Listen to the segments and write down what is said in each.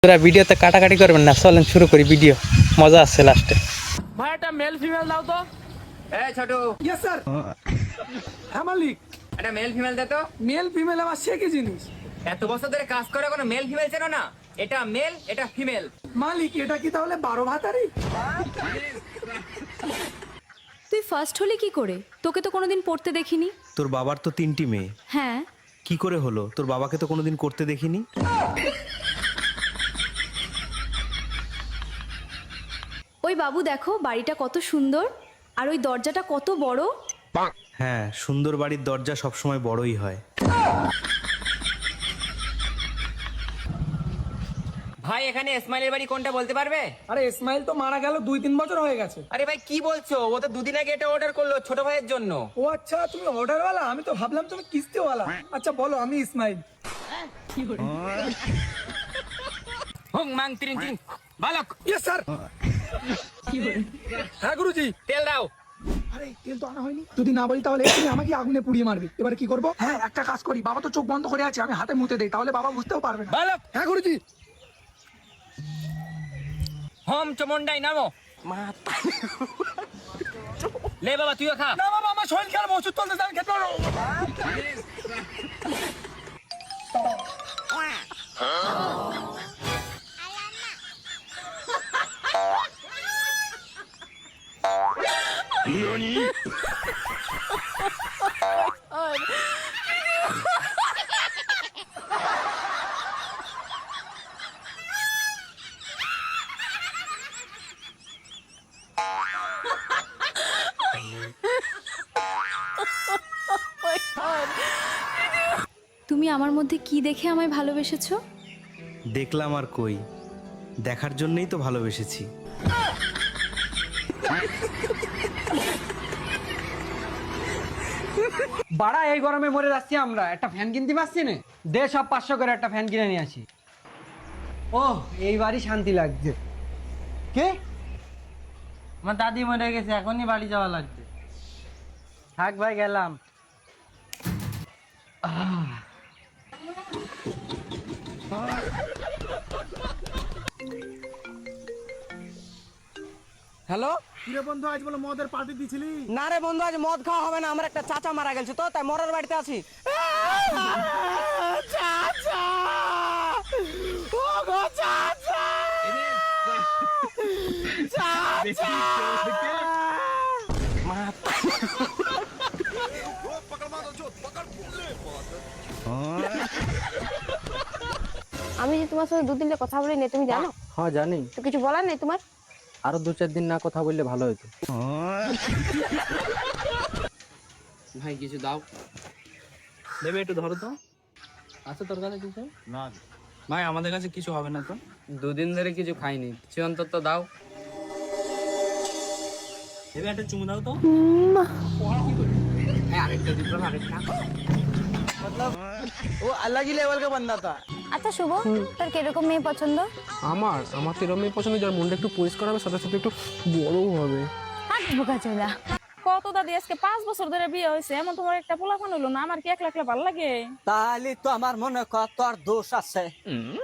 তোরা ভিডিওতে কাটাকাটি করবেন না, চলেন শুরু করি ভিডিও, মজা আছে লাস্টে। ভাই একটা মেল ফিমেল দাও তো। এই ছোট, ইয়েস স্যার। হ্যাঁ মালিক। একটা মেল ফিমেল দে তো। মেল ফিমেল আমার সে কি জিনিস? এত বছর ধরে কাজ করে কোনো মেল ফিমেল চেনো না? এটা মেল, এটা ফিমেল। মালিক এটা কি তাহলে 12 ভাতারি? তুই ফার্স্ট হলি কি করে? তোকে তো কোনোদিন পড়তে দেখিনি। তোর বাবার তো 3টি মেয়ে, হ্যাঁ, কি করে হলো? তোর বাবাকে তো কোনোদিন করতে দেখিনি। ওই বাবু দেখো বাড়িটা কত সুন্দর, আর ওই দরজাটা কত বড়। হ্যাঁ, সুন্দর বাড়ির দরজা সবসময় বড়ই হয়। ভাই এখানে ইসমাইলের বাড়ি কোনটা বলতে পারবে? আরে ইসমাইল তো মারা গেল 2-3 বছর হয়ে গেছে। আরে ভাই কি বলছো? ও তো দুদিন আগে এটা অর্ডার করলো ছোট ভাইয়ের জন্য। ও আচ্ছা, তুমি অর্ডারওয়ালা, আমি তো ভাবলাম তুমি কিস্তিওয়ালা। আচ্ছা বলো, আমি ইসমাইল। হুং মাং তিরিং তিরিং বালক। Yes sir. হ্যাঁ গুরুজি। তেল দাও। আরে তেল তো আনা হয়নি, যদি না বলি তাহলে তুমি আমাকে আগুনে পুড়িয়ে মারবে। এবারে কি করবো? হ্যাঁ একটা কাজ করি, বাবা তো চোখ বন্ধ করে আছে, আমি হাতে মুতে দেই, তাহলে বাবা বুঝতেও পারবে না। বালক। হ্যাঁ গুরুজি। হোম চমন্ডাই নামো। লে বাবা তুইও খা। না বাবা, আমার শরীর খারাপ, ওষুধ চলতেছে, আমি খেতে পারবো না। তুমি আমার মধ্যে কি দেখে আমায় ভালোবেসেছো? দেখলাম আর কই, দেখার জন্যই তো ভালোবেসেছি। বাড়া এই গরমে মরে যাচ্ছি আমরা, একটা ফ্যান কিনতে পারছি না। দে সব 500 করে একটা ফ্যান কিনে নিয়ে আসি। ও এইবারই শান্তি লাগছে। কে? আমার দাদি মরে গেছে, এখনই বাড়ি যাওয়া লাগবে। থাক ভাই গেলাম। হ্যালো, কিরে বন্ধু, আজ বলে মদের পার্টি দিছিলি? না রে বন্ধু, আজ মদ খাওয়া হবে না, আমার একটা চাচা মারা গেছে তো, তাই মরার বাড়িতে আছি। চাচা, ও গো চাচা, চাচা। আমি যে তোমার সাথে 2-3 কথা বলি না, তুমি জানো? হ্যাঁ জানি। তো কিছু বলার নেই তোমার? আরো 2-4 দিন না কথা বললে ভালো হতো। ভাই কিছু দাও। দেবে একটু ধরো তো। আচ্ছা তোর কাছে কিছু? না ভাই, আমাদের কাছে কিছু হবে না তো। 2 দিন ধরে কিছু খাইনি, কিছু অন্তত দাও। দেবে একটা চুমু দাও তো। ও আলাদা লেভেল का बंदा था। আচ্ছা শুভ, তোর কিরকম মেয়ে পছন্দ? আমার তো এরকম মেয়ে পছন্দ যার মনটা একটু পরিষ্কার হবে, সাথে সাথে একটু বড়ও হবে। হাত বোকা চোদা। কত দাদি আজকে 5 বছর ধরে বিয়ে হয়েছে, এমন তোমার একটা পোলাপান হইলো না? আমার কি একলা একলা ভালো লাগে? তাহলে তো আমার মনে কর তোর দোষ আছে,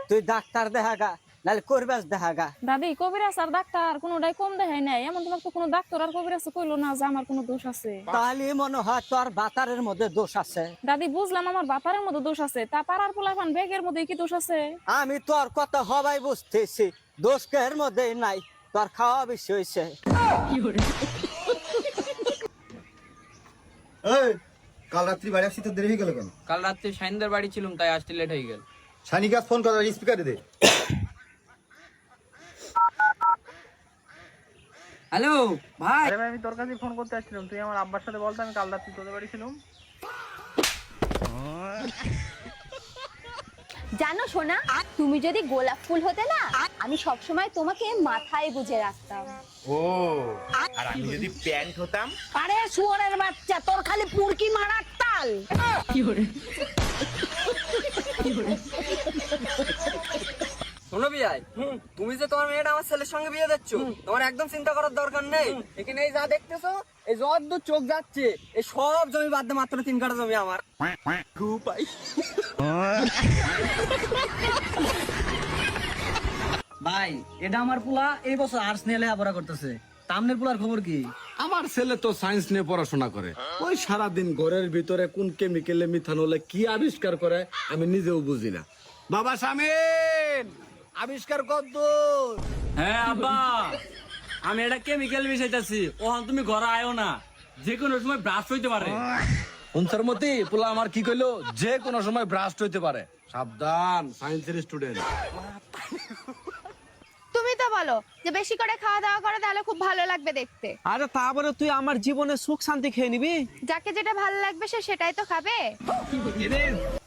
তুই ডাক্তার দেখাগা, নাহলে কবিরাজ দেখাগা। দাদি কবিরাজ আর ডাক্তার কোনোটাই কম দেখায় নাই, এমন তোমার তো কোনো ডাক্তার আর কবিরাজ কইলো না যে আমার কোনো দোষ আছে। তাহলে মনে হয় তোর বাতারের মধ্যে দোষ আছে। দাদি বুঝলাম আমার বাপারের মধ্যে দোষ আছে, তা পাড়ার পোলাপান বেগের মধ্যে কি দোষ আছে? আমি তোর কথা হবাই বুঝতেছি, দোষ কের মধ্যে নাই, তোর খাওয়া বেশি হয়েছে। কাল রাত্রি বাড়ি আসছি তো দেরি হয়ে গেল কেন? কাল রাত্রে শাইনদের বাড়ি ছিলাম, তাই আসতে লেট হয়ে গেল। শানিকা ফোন কর, স্পিকারে দে। হ্যালো ভাই। আরে ভাই, আমি তোর কাছে ফোন করতে আসছিলাম, তুই আমার আব্বার সাথে বলতো আমি কাল রাত্রি তোদের বাড়ি ছিলাম। জানো সোনা, তুমি যদি গোলাপ ফুল হতে না, আমি সবসময় তোমাকে মাথায় গুজে রাখতাম। ও, আর আমি যদি প্যান্ট হতাম? আরে শুয়োরের বাচ্চা, তোর খালি পুরকি মারার তাল। শোনো বিয়াই, তুমি যে তোমার মেয়েটা আমার ছেলের সঙ্গে বিয়ে দিচ্ছ, তোমার একদম চিন্তা করার দরকার নেই। এখানে এই যা দেখতেছো, এই যত চোখ যাচ্ছে, এই সব জমি বাদ দিয়ে মাত্র 3 কাঠা জমি আমার। খুব পাই। ভাই এটা আমার পোলা এই বছর আর্টস নিয়ে লেখাপড়া করতেছে। তামনের পোলার খবর কি? আমার ছেলে তো সায়েন্স নিয়ে পড়াশোনা করে, ওই সারাদিন ঘরের ভিতরে কোন কেমিক্যালে মিথানলে কি আবিষ্কার করে আমি নিজেও বুঝি না। বাবা শামিন, আবিষ্কার কত? হ্যাঁ আব্বা, আমি এটা কেমিক্যাল মিশাইতেছি। ওখান তুমি ঘরে আয়ো না, যে কোনো সময় ব্রাশ হইতে পারে। অনসার মতি পোলা আমার কি কইলো, যে কোনো সময় ব্রাস্ট হইতে পারে, সাবধান সায়েন্সের স্টুডেন্ট। তুমি তো বলো যে বেশি করে খাওয়া দাওয়া করে তাহলে খুব ভালো লাগবে দেখতে। আরে তারপরে তুই আমার জীবনে সুখ শান্তি খেয়ে নিবি। যাকে যেটা ভালো লাগবে সে সেটাই তো খাবে।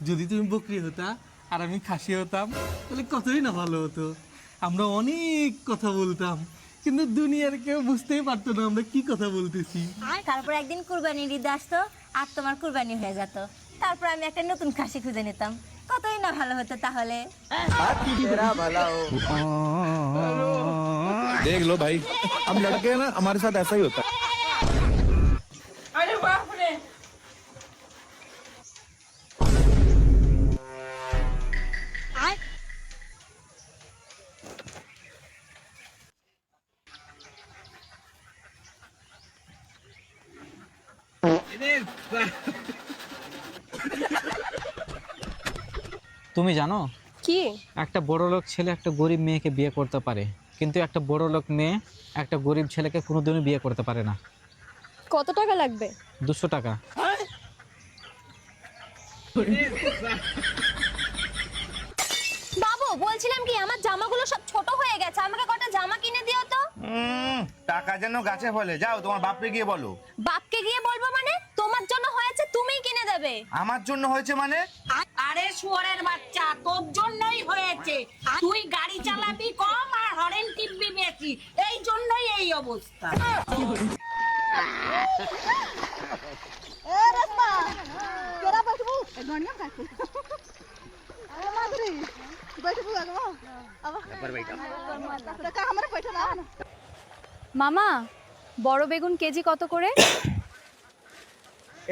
যদি তুমি বকরি হতা আর আমি খাসি হতাম তাহলে কতই না ভালো হতো। আমরা অনেক কথা বলতাম, কিন্তু দুনিয়ার কেউ বুঝতেই পারতো না আমরা কি কথা বলতেছি। তারপর একদিন কুরবানির ঈদ আসতো আর তোমার কুরবানি হয়ে যেত, তারপর আমি একটা নতুন খাসি খুঁজে নিতাম, কতই না ভালো হতো তাহলে। देख लो भाई, हम लड़के हैं ना, हमारे साथ ऐसा ही होता है। আরে বাপ রে, তুমি জানো কি? একটা বড় লোক ছেলে একটা গরিব মেয়েকে বিয়ে করতে পারে, কিন্তু একটা বড় লোক মেয়ে একটা গরিব ছেলেকে কোনোদিনও বিয়ে করতে পারে না। কত টাকা লাগবে? 200 টাকা। বাবু বলছিলাম কি, আমার জামাগুলো সব ছোট হয়ে গেছে, আমাকে কটা জামা কিনে দিও তো। টাকা যেন গাছে ফলে, যাও তোমার বাপকে গিয়ে বলো। বাপকে গিয়ে বলবো মানে? তোমার জন্য হয়েছে, তুমিই কিনে দেবে। আমার জন্য হয়েছে মানে? আরে শুয়োরের বাচ্চা, তোর জন্যই হয়েছে। তুই গাড়ি চালাবি কম আর হরেন টিপবি বেশি, এই জন্যই এই অবস্থা। মামা, বড় বেগুন কেজি কত করে?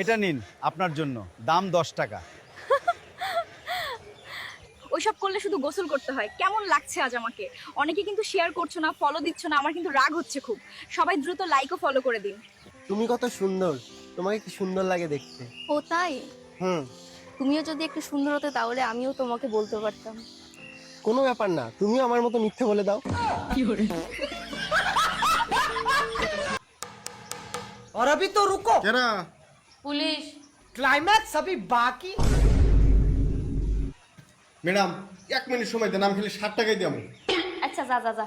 এটা নিন আপনার জন্য, দাম 10 টাকা। ওইসব করলে শুধু গোসল করতে হয়। কেমন লাগছে আজ আমাকে? অনেকে কিন্তু শেয়ার করছো না, ফলো দিচ্ছ না, আমার কিন্তু রাগ হচ্ছে খুব। সবাই দ্রুত লাইক ও ফলো করে দিন। তুমি কত সুন্দর, তোমাকে কি সুন্দর লাগে দেখতে। ও তাই? হুম, তুমিও যদি একটু সুন্দর হতে তাহলে আমিও তোমাকে বলতে পারতাম। কোনো ব্যাপার না, তুমিও আমার মতো মিথ্যে বলে দাও। और अभी तो रुको, কেরা পুলিশ। क्लाइमैक्स अभी बाकी। ম্যাডাম 1 মিনিট সময় দেন, আমি খালি 60 টাকাই দিলাম। আচ্ছা যা যা যা।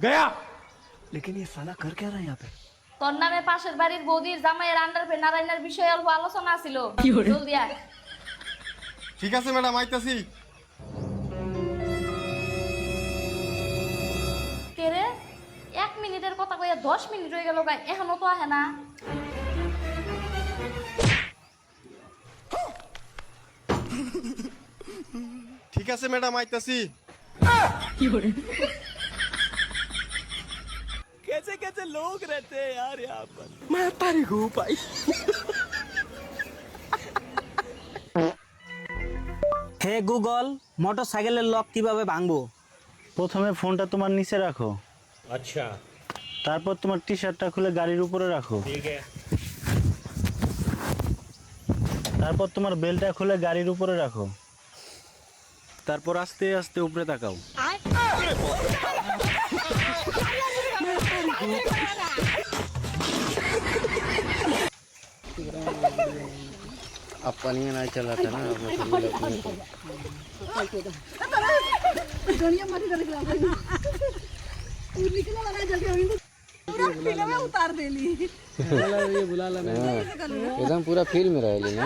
গয়া। लेकिन ये साला कर क्या रहा है यहाँ पे? তোর নামে পাশের বাড়ির বৌদির জামাইয়ের আন্ডারপে নারায়ণের বিষয়ে অল্প আলোচনা ছিল, জলদি আয়। ঠিক আছে ম্যাডাম, আইতাছি। কে রে, 1 মিনিটের কথা কইয়া 10 মিনিট হয়ে গেল, গাই এখনো তো আহে না। ঠিক আছে ম্যাডাম, আইতাছি। कैसे कैसे लोग रहते हैं यार यहाँ पर। मैं तारी हूँ भाई। হে গুগল, মোটরসাইকেলের লক কিভাবে ভাঙবো? প্রথমে ফোনটা তোমার নিচে রাখো। আচ্ছা। তারপর তোমার টি শার্টটা খুলে গাড়ির উপরে রাখো। ঠিক আছে। তারপর তোমার বেলটা খুলে গাড়ির উপরে রাখো। তারপর আস্তে আস্তে উপরে তাকাও। आप पानी में नहीं चलाता ना, एकदम पूरा फील में रहेली ना।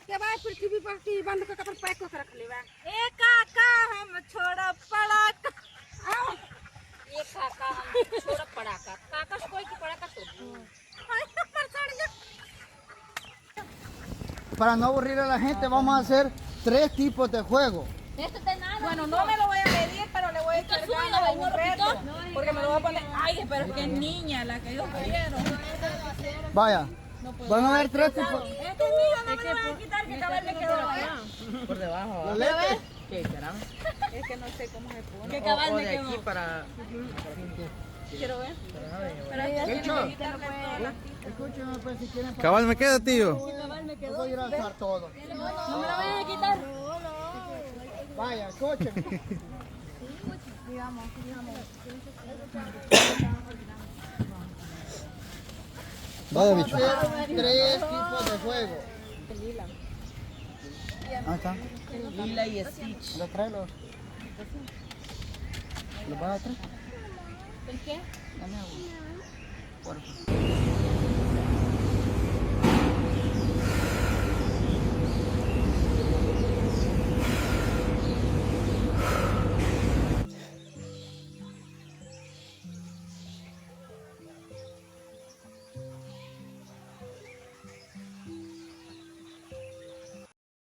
के बाद पृथ्वी पर की बंद कर कपड़ पैक कर रख लेवा। ए काका हम छोड़ा पड़ा आओ, ए काका हम छोड़ा पड़ा का काका कोई की पड़ा का तो पर चढ़ जा। Para no aburrir a la gente vamos a hacer 3 tipos de juego. Bueno, no me lo voy a medir, pero le voy a echar ganas a un reto. Porque me lo voy a poner. Ay, pero qué niña la que yo quiero. Vaya, van a haber 3 tipos. Este es mío, no me lo van a quitar, que cabal me quedó allá. Por debajo. Los lentes. ¿Qué será? Es que no sé cómo se pone. Que cabal me quedó. para... Quiero ver. Pero ella tiene que quitarle todas las Escúchame, pues, si quieren. Cabal, me queda, tío. cabal me quedó. Voy a ir a alzar todo. No me lo vayan a quitar. Vaya, escúchame. Vaya, bicho. 3 tipos de juego. Ahí está. Lila y Stitch. ¿Los trae los? ¿Los vas a traer? ¿El qué? Dame agua. Porfa.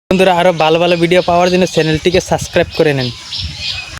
বন্ধুরা আরো ভালো ভালো video পাওয়ার জন্য চ্যানেলটিকে subscribe করে নেন।